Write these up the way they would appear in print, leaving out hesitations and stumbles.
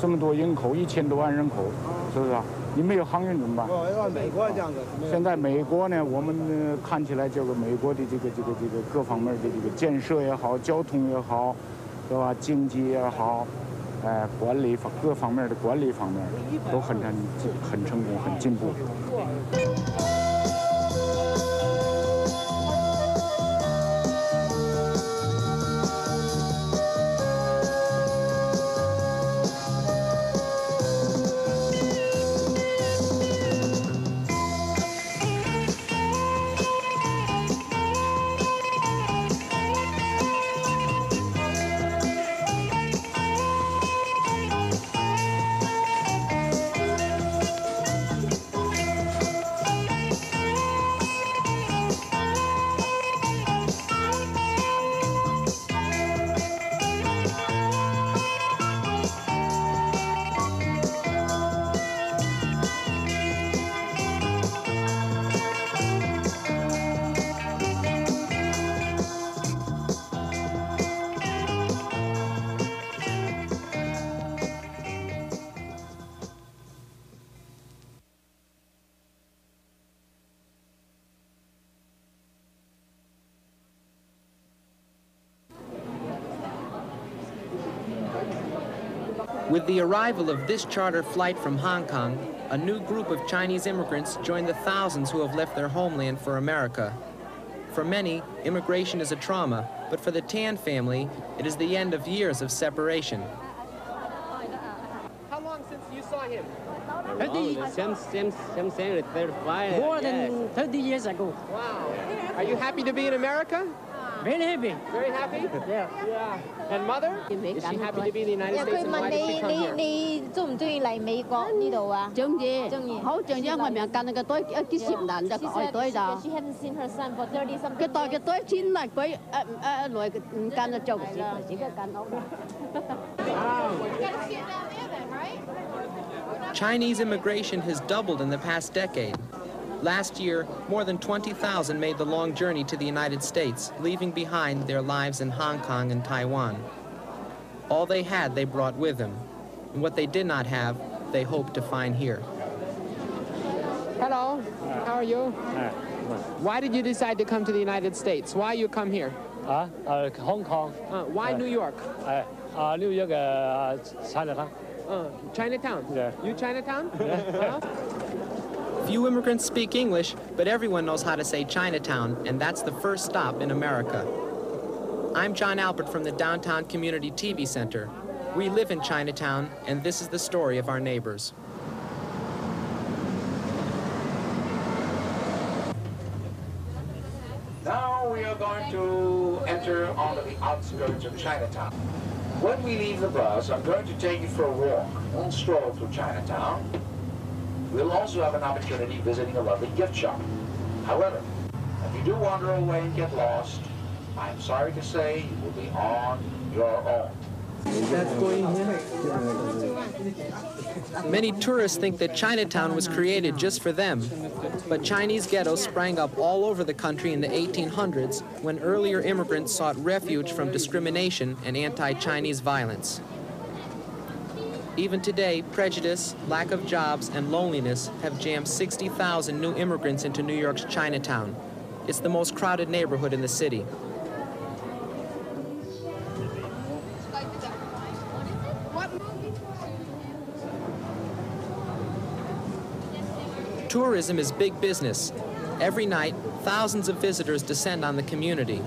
这么多人口，1000多万人口，是不是啊？你没有航运怎么办？美国这样子。现在美国呢，我们看起来这个美国的这个各方面的这个建设也好，交通也好，是吧？经济也好，管理各方面的管理方面都很成功，很进步。With the arrival of this charter flight from Hong Kong, a new group of Chinese immigrants joined the thousands who have left their homeland for America. For many, immigration is a trauma, but for the Tan family, it is the end of years of separation. How long since you saw him? 35. More than 30 years ago. Wow. Are you happy to be in America? Very happy. Very happy? Yeah. And mother? Is she happy to be in the United States? And why did she come here? 你中唔中意嚟美國呢度啊？中意，好中意，因為明間個堆幾十年就愛堆就。She hasn't seen her son for 30 something. 佢代嘅堆錢嚟佢來唔間就做事，自己間屋。Chinese immigration has doubled in the past decade. Last year, more than 20,000 made the long journey to the United States, leaving behind their lives in Hong Kong and Taiwan. All they had, they brought with them. And what they did not have, they hoped to find here. Hello. How are you? Why did you decide to come to the United States? Why you come here? Hong Kong. Why New York? New York, Chinatown. Chinatown? Yeah. You Chinatown? Yeah. Few immigrants speak English, but everyone knows how to say Chinatown, and that's the first stop in America. I'm John Albert from the Downtown Community TV Center. We live in Chinatown, and this is the story of our neighbors. Now we are going to enter onto the outskirts of Chinatown. When we leave the bus, I'm going to take you for a walk, a little stroll through Chinatown. We'll also have an opportunity visiting a lovely gift shop. However, if you do wander away and get lost, I'm sorry to say you will be on your own. Many tourists think that Chinatown was created just for them, but Chinese ghettos sprang up all over the country in the 1800s when earlier immigrants sought refuge from discrimination and anti-Chinese violence. Even today, prejudice, lack of jobs, and loneliness have jammed 60,000 new immigrants into New York's Chinatown. It's the most crowded neighborhood in the city. Tourism is big business. Every night, thousands of visitors descend on the community.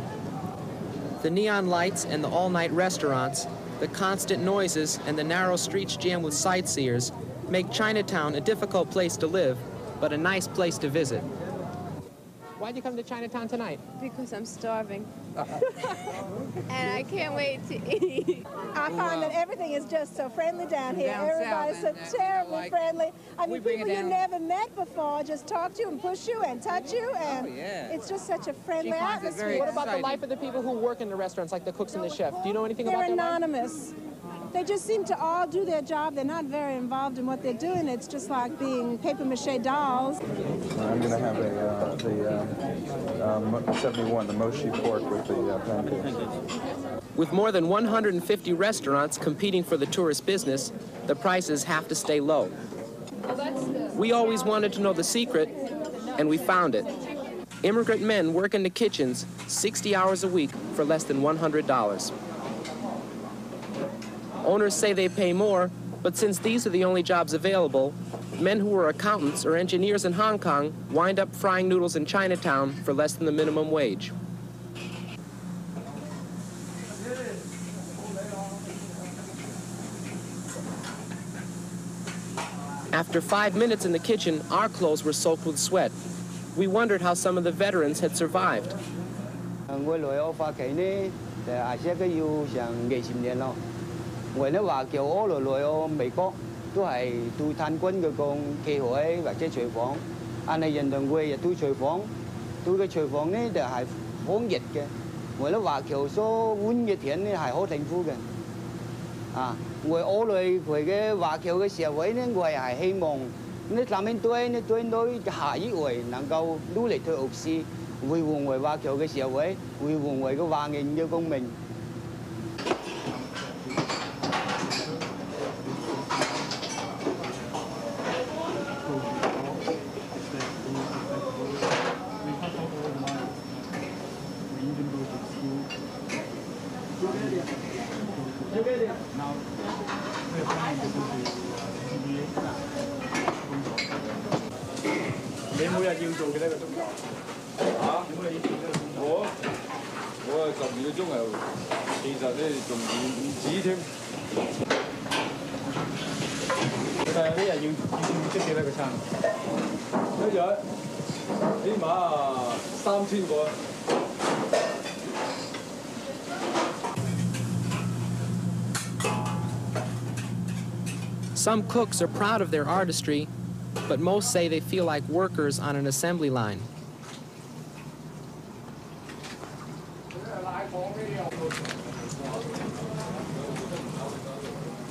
The neon lights and the all-night restaurants, the constant noises and the narrow streets jammed with sightseers make Chinatown a difficult place to live, but a nice place to visit. Why'd you come to Chinatown tonight? Because I'm starving. And I can't wait to eat. I find that everything is just so friendly down here. Everybody's so terribly friendly. I mean, people you never met before just talk to you and push you and touch you, and it's just such a friendly atmosphere. What about the life of the people who work in the restaurants, like the cooks and the chef? Do you know anything about their life? They're anonymous. They just seem to all do their job. They're not very involved in what they're doing. It's just like being papier-mâché dolls. I'm going to have the 71, the mochi pork with the pancakes. With more than 150 restaurants competing for the tourist business, the prices have to stay low. We always wanted to know the secret, and we found it. Immigrant men work in the kitchens 60 hours a week for less than $100. Owners say they pay more, but since these are the only jobs available, men who are accountants or engineers in Hong Kong wind up frying noodles in Chinatown for less than the minimum wage. After 5 minutes in the kitchen, our clothes were soaked with sweat. We wondered how some of the veterans had survived. Some cooks are proud of their artistry, but most say they feel like workers on an assembly line.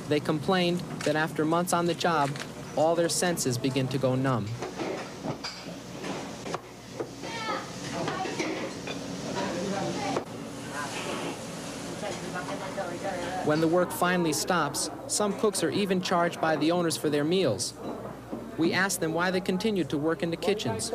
They complained that after months on the job, all their senses begin to go numb. When the work finally stops, some cooks are even charged by the owners for their meals. We asked them why they continued to work in the kitchens.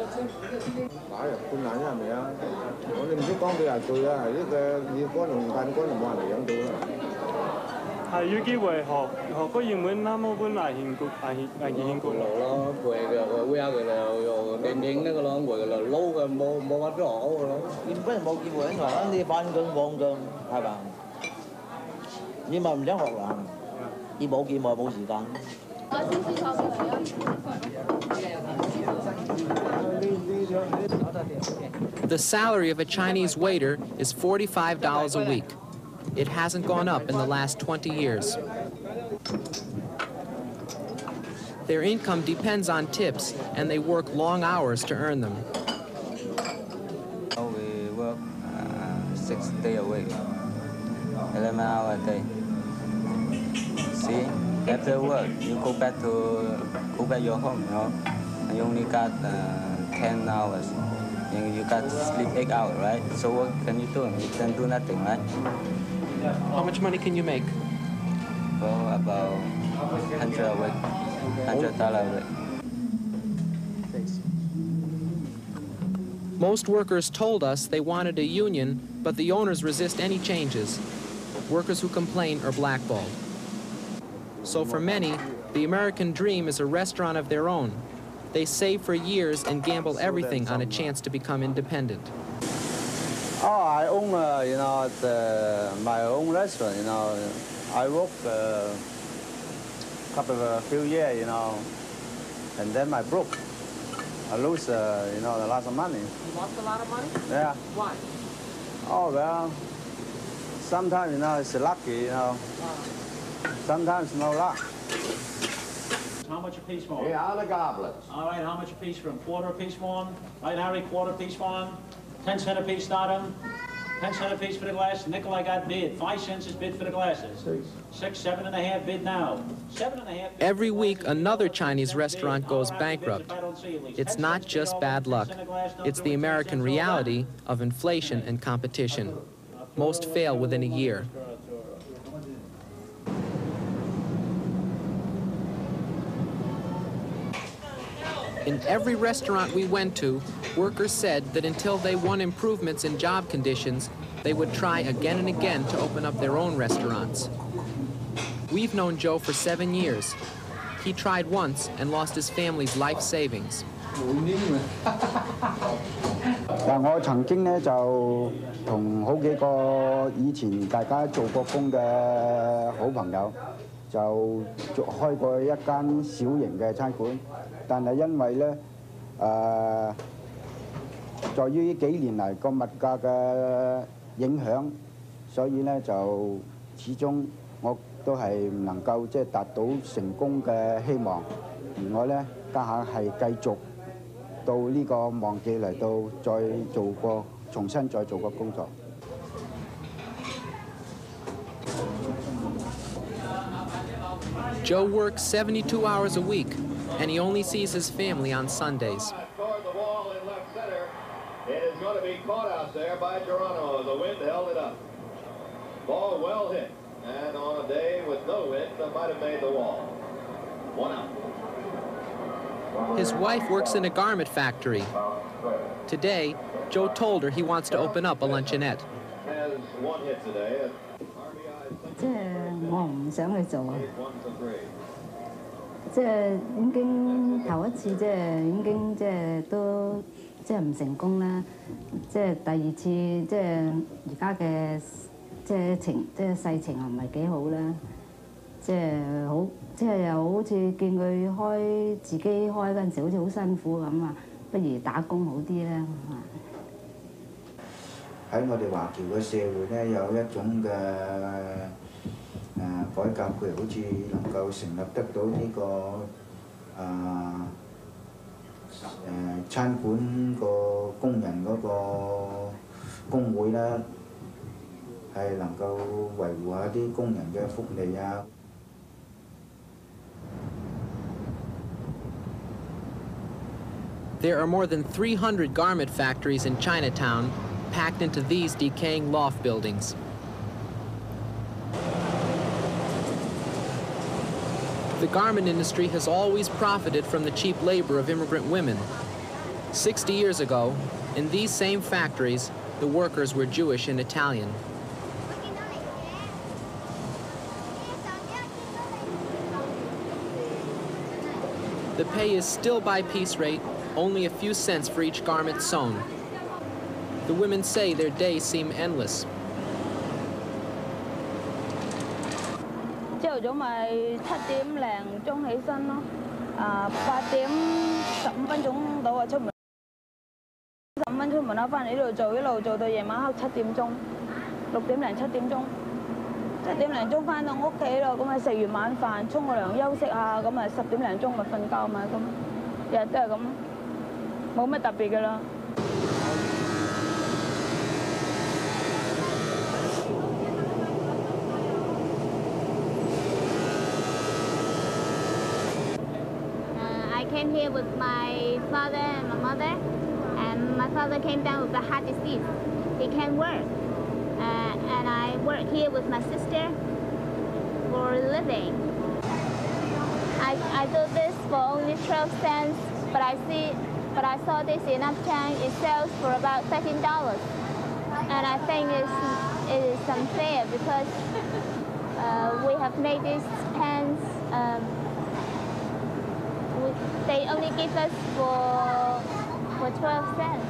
The salary of a Chinese waiter is $45 a week. It hasn't gone up in the last 20 years. Their income depends on tips, and they work long hours to earn them. We work 6 days a week, 11 hours a day. See, after work, you go back your home, you know, and you only got 10 hours. And you got to sleep 8 hours, right? So what can you do? You can do nothing, right? How much money can you make? Well, about $100 a week, $100 a week. Most workers told us they wanted a union, but the owners resist any changes. Workers who complain are blackballed. So for many, the American dream is a restaurant of their own. They save for years and gamble everything on a chance to become independent. Oh, I own, my own restaurant, you know. I work a few years, you know, and then I broke. I lose, a lot of money. You lost a lot of money? Yeah. Why? Oh, well, sometimes, it's lucky, you know. Sometimes no luck. How much a piece for 'em? Yeah, all the goblets. All right, how much a piece for 'em? Quarter a piece for 'em? Right, Harry, quarter piece for 'em? 10 cents a piece, start 'em. 10 cents a piece for the glass. Nickel, I got bid. 5 cents is bid for the glasses. 6, 7.5 bid now. 7.5. Every week, another Chinese restaurant goes bankrupt. It's not just bad luck. It's the American reality of inflation and competition. Most fail within a year. In every restaurant we went to, workers said that until they won improvements in job conditions, they would try again and again to open up their own restaurants. We've known Joe for 7 years. He tried once and lost his family's life savings. 嗱，我曾經咧就同好幾個以前大家做過工嘅好朋友，就開過一間小型嘅餐館，但係因為咧在於幾年嚟個物價嘅影響，所以咧就始終我都係唔能夠即係達到成功嘅希望，而我咧家下係繼續到呢個旺季嚟到再做過重新再做過工作。Joe works 72 hours a week, and he only sees his family on Sundays. It is going to be caught out there by Toronto. The wind held it up. Ball well hit. And on a day with no wind, that might have made the wall. 1 out. His wife works in a garment factory. Today, Joe told her he wants to open up a luncheonette. Has 1 hit today. 即係我唔想去做啊！即係已經頭一次，即係已經即係都即係唔成功啦。即係第二次，即係而家嘅即係世情又唔係幾好啦。即係好，即係又好似見佢自己開嗰陣時，好似好辛苦咁啊！不如打工好啲啦。喺我哋華僑嘅社會咧，有一種嘅改革，譬如好似能夠成立得到呢個餐館個工人嗰個工會啦，係能夠維護下啲工人嘅福利啊。There are more than 300 garment factories in Chinatown, packed into these decaying loft buildings. The garment industry has always profited from the cheap labor of immigrant women. 60 years ago, in these same factories, the workers were Jewish and Italian. The pay is still by piece rate, only a few cents for each garment sewn. The women say their days seem endless. 朝頭早咪7點零鐘起身咯，8點15分鐘到啊出門，15分出門口翻嚟呢度做，一路做到夜晚黑7點鐘，6點零7點鐘，7點零鐘翻到屋企咯，咁咪食完晚飯，沖個涼休息下，咁咪10點零鐘咪瞓覺嘛，咁日日都係咁，冇乜特別㗎啦。I came here with my father and my mother, and my father came down with a heart disease. He can't work, and I work here with my sister for a living. I do this for only 12 cents, but I saw this in Uptown. It sells for about $13, and I think it is unfair because we have made these pants. They only give us for 12 cents.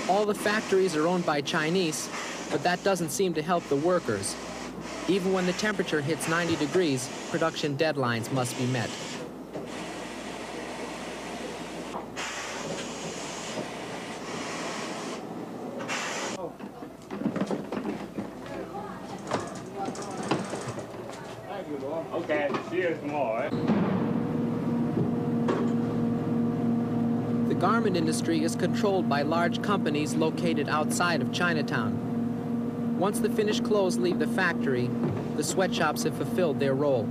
All the factories are owned by Chinese, but that doesn't seem to help the workers. Even when the temperature hits 90 degrees, production deadlines must be met. Okay, see you tomorrow. The garment industry is controlled by large companies located outside of Chinatown. Once the finished clothes leave the factory, the sweatshops have fulfilled their role.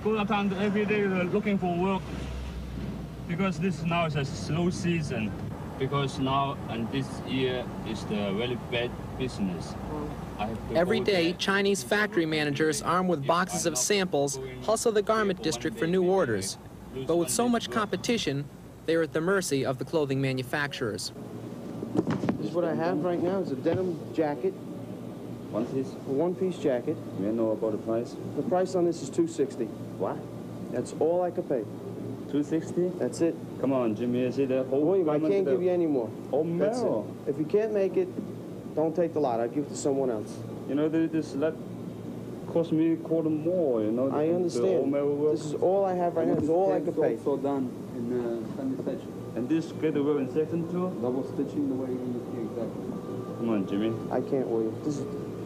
go uptown every day looking for work because this now is a slow season. Because now and this year is the very bad business. Every day, Chinese factory managers armed with boxes of samples hustle the garment district for new orders. But with so much competition, they are at the mercy of the clothing manufacturers. This is what I have right now. It's a denim jacket. One piece? A one-piece jacket. You know about the price? The price on this is $260. What? That's all I could pay. $260? That's it. Come on, Jimmy, is it a whole... William, I can't give you any more. Oh, That's no. it. If you can't make it, don't take the lot. I'll give it to someone else. You know, this lot cost me a quarter more, you know. I understand. This is all I have right now. This is all I could pay. So done in manufacturing. And this get to wear in section too? Double stitching the way you exactly. Come on, Jimmy. I can't, William. This is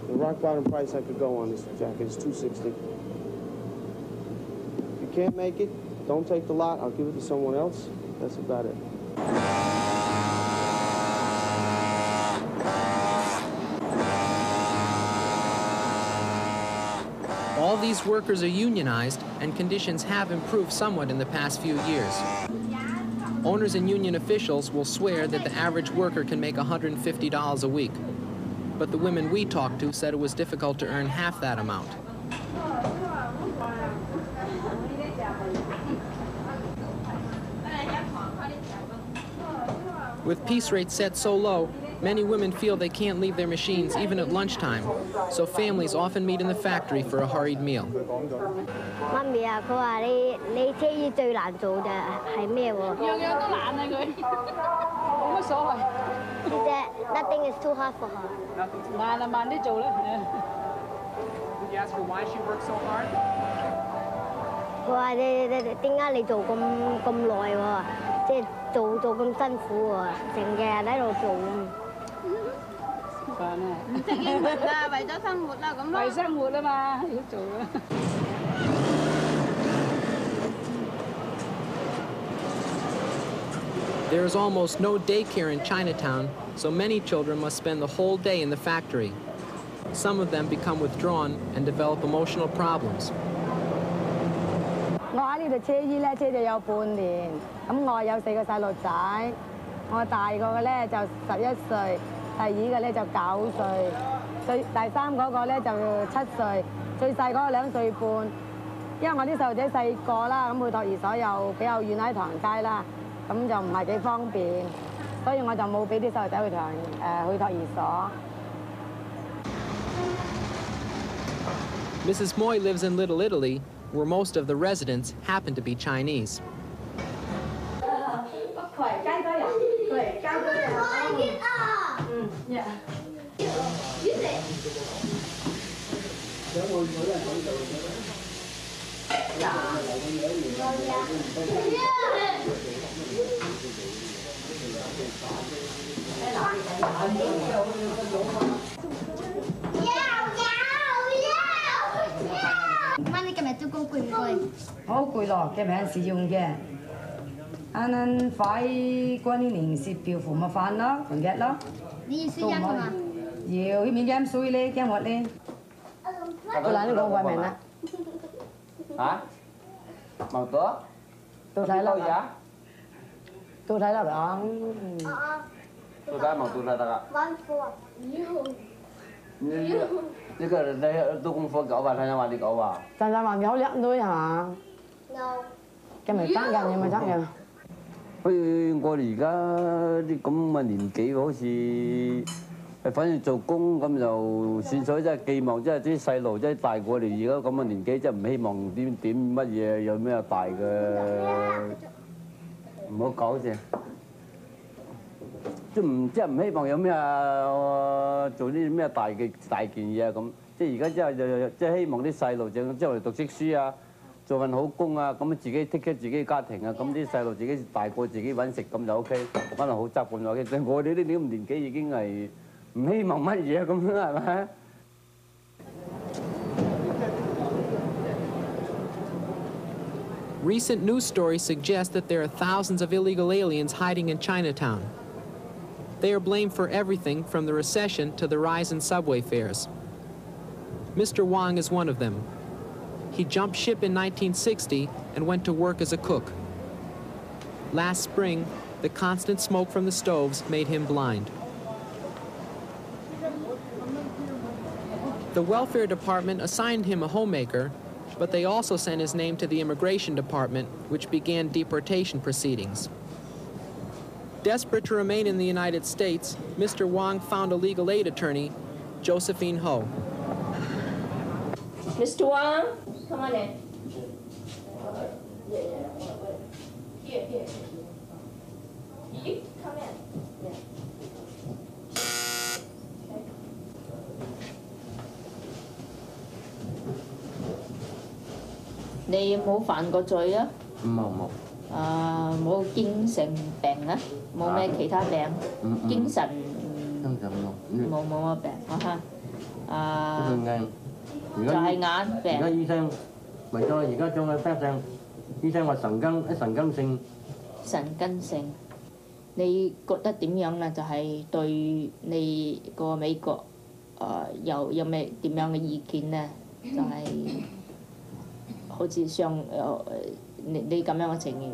the rock bottom price I could go on this jacket. It's $260. If you can't make it, don't take the lot. I'll give it to someone else. That's about it. All these workers are unionized, and conditions have improved somewhat in the past few years. Owners and union officials will swear that the average worker can make $150 a week. But the women we talked to said it was difficult to earn half that amount. With piece rates set so low, many women feel they can't leave their machines even at lunchtime, so families often meet in the factory for a hurried meal. 媽咪啊，佢話你車衣最難做就係咩喎？樣樣都難啊佢，冇乜所謂。Nothing is too hard for her. 慢啊，慢啲做啦。Did you ask her why she works so hard? 佢話點解你做咁耐喎？即係做咁辛苦喎，成日喺度做。煩啊！唔識英文啦，為咗生活啦咁咯。為生活啊嘛，要做啊。There is almost no daycare in Chinatown, so many children must spend the whole day in the factory. Some of them become withdrawn and develop emotional problems. 我喺呢度車衣咧車咗有半年，咁我有4個細路仔，我大個嘅咧就11歲，第二個咧就9歲，第三嗰個咧就7歲，最細嗰個2歲半。因為我啲細路仔細個啦，咁去托兒所又比較遠喺唐人街啦，咁就唔係幾方便，所以我就冇俾啲細路仔去托兒所。Mrs. Moy lives in Little Italy, where most of the residents happen to be Chinese. Má你今日做工攰唔攰？我好攰咯，嘅名是用嘅。啱快過年蝕票付咪飯咯，同日咯。你要輸音㗎嘛？要面音水咧，驚我咧。我嗱你講怪名啦。Hả? Màu tứa? Tôi thấy là tôi thấy là đó. Tôi thấy màu tôi thấy đó. Cái đây tôi cũng phải cậu bà thay nhau đi cậu bà. Thay nhau mà giấu lắm thôi hả? Cái mày chắc gần nhưng mà chắc gần. 我哋而家啲咁嘅年紀，好似反正做工咁就算數，即係寄望即係啲細路即係大過我哋而家咁嘅年紀，即係唔希望點乜嘢有咩大嘅，唔好搞先。即係唔希望有咩做啲咩大件嘢啊咁。即係而家即係希望啲細路即係嚟讀識書啊。 做份好工啊，咁自己 take care 自己家庭啊，咁啲細路自己大個自己揾食咁就 OK， 可能好執咁就 OK。但係我哋呢啲咁年紀已經係唔希望乜嘢咁啦，係咪？ Recent news stories suggest that there are thousands of illegal aliens hiding in Chinatown. They are blamed for everything from the recession to the rise in subway fares. Mr. Wang is one of them. He jumped ship in 1960 and went to work as a cook. Last spring, the constant smoke from the stoves made him blind. The welfare department assigned him a homemaker, but they also sent his name to the immigration department, which began deportation proceedings. Desperate to remain in the United States, Mr. Wong found a legal aid attorney, Josephine Ho. Mr. Wong, come on in. Here. You come in. Yeah. Okay. 你冇犯過罪啊？冇。冇精神病啊？冇咩其他病？精神冇乜病啊嚇。就係眼病。而家醫生為咗而家將佢 test 上，醫生話神經性。神經性，你覺得點樣咧？就係對你個美國有咩點樣嘅意見咧？就係好似你咁樣嘅情形，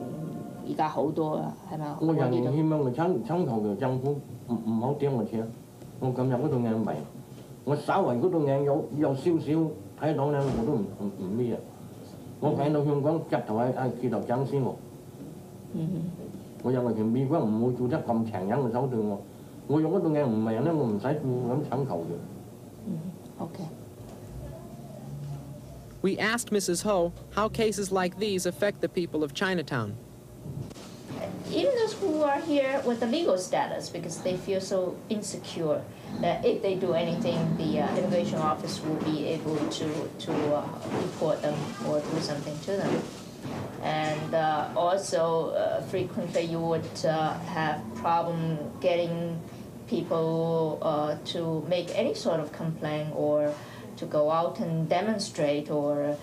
而家好多啦，係咪？我人希望佢請求嘅政府唔好點我錢，我今日嗰度眼迷，我稍為嗰度眼有少少睇到咧，我都唔咩啊！我睇到香港直頭係街頭爭先喎。我認為其美國唔會做得咁強硬嘅手段喎。我用嗰度眼唔明咧，我唔使咁請求嘅。OK。We asked Mrs. Ho how cases like these affect the people of Chinatown. Even those who are here with the legal status, because they feel so insecure that if they do anything, the immigration office will be able to deport them or do something to them. And also, frequently you would have problem getting people to make any sort of complaint or to go out and demonstrate or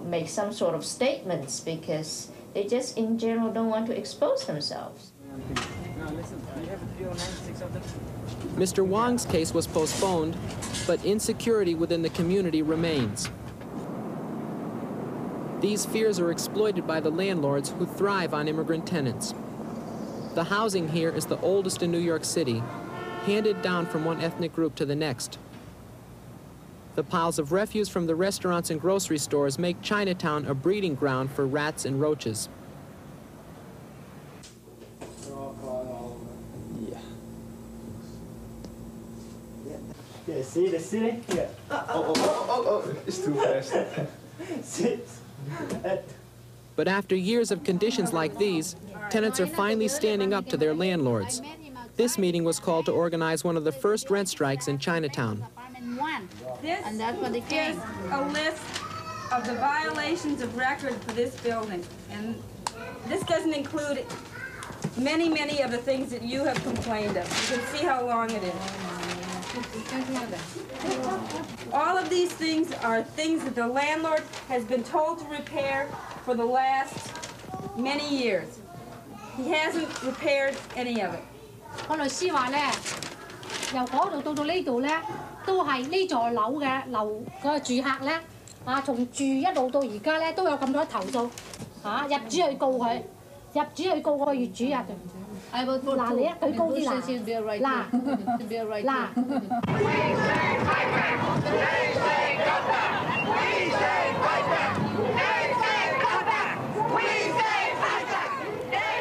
make some sort of statements because they just in general don't want to expose themselves. Mr. Wong's case was postponed, but insecurity within the community remains. These fears are exploited by the landlords who thrive on immigrant tenants. The housing here is the oldest in New York City, handed down from one ethnic group to the next. The piles of refuse from the restaurants and grocery stores make Chinatown a breeding ground for rats and roaches. Yeah, see the ceiling? Yeah. Oh, it's too fast. See? But after years of conditions like these, tenants are finally standing up to their landlords. This meeting was called to organize one of the first rent strikes in Chinatown. This is a list of the violations of record for this building. And this doesn't include many of the things that you have complained of. You can see how long it is. All of these things are things that the landlord has been told to repair for the last many years. He hasn't repaired any of it. 個律師話咧，由嗰度到呢度咧，都係呢座樓嘅樓個住客咧，從住一路到而家咧都有咁多投訴，入主去告佢，入主去告個業主啊，對唔住。嗱，你一舉高啲嗱，嗱。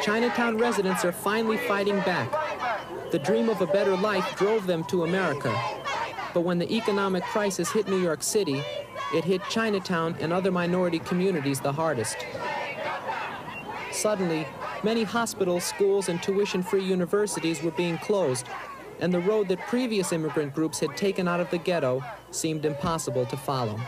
Chinatown residents are finally fighting back. The dream of a better life drove them to America. But when the economic crisis hit New York City, it hit Chinatown and other minority communities the hardest. Suddenly, many hospitals, schools, and tuition-free universities were being closed, and the road that previous immigrant groups had taken out of the ghetto seemed impossible to follow.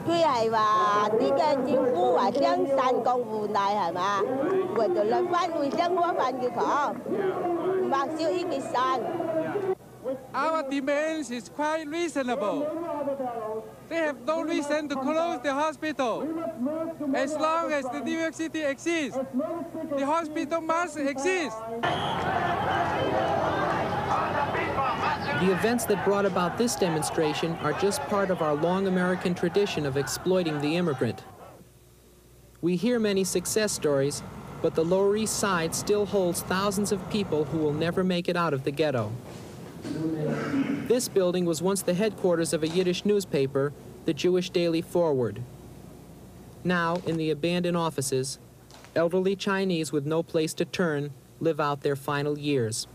佢係話呢個政府話將散降換嚟係嘛？為咗兩番會將嗰份嘅講，唔話少依個散。Our demands is quite reasonable. They have no reason to close the hospital. As long as the New York City exists, the hospital must exist. The events that brought about this demonstration are just part of our long American tradition of exploiting the immigrant. We hear many success stories, but the Lower East Side still holds thousands of people who will never make it out of the ghetto. This building was once the headquarters of a Yiddish newspaper, the Jewish Daily Forward. Now, in the abandoned offices, elderly Chinese with no place to turn live out their final years.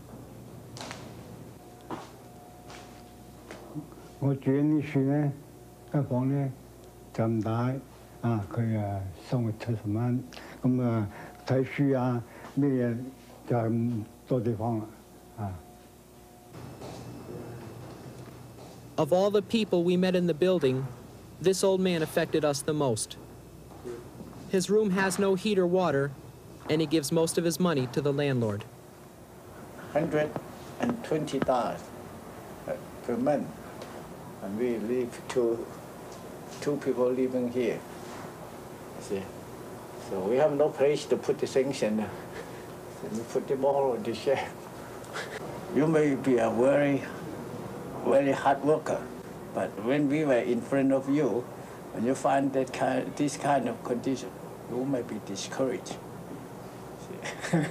我住緊呢處咧，間房咧就咁大啊！佢生活70蚊，咁睇書啊咩嘢就係咁多地方啦啊！ Of all the people we met in the building, this old man affected us the most. His room has no heat or water, and he gives most of his money to the landlord. $120 per month. And we live two people living here. See, so we have no place to put the things in. So we put them all on the shelf. You may be a very hard worker, but when we were in front of you, when you find this kind of condition, you may be discouraged. See?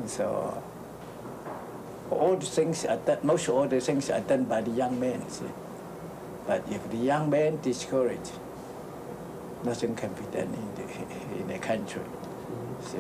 So. All the things are done, most of all the things are done by the young men. See? But if the young man discouraged, nothing can be done in the country. See?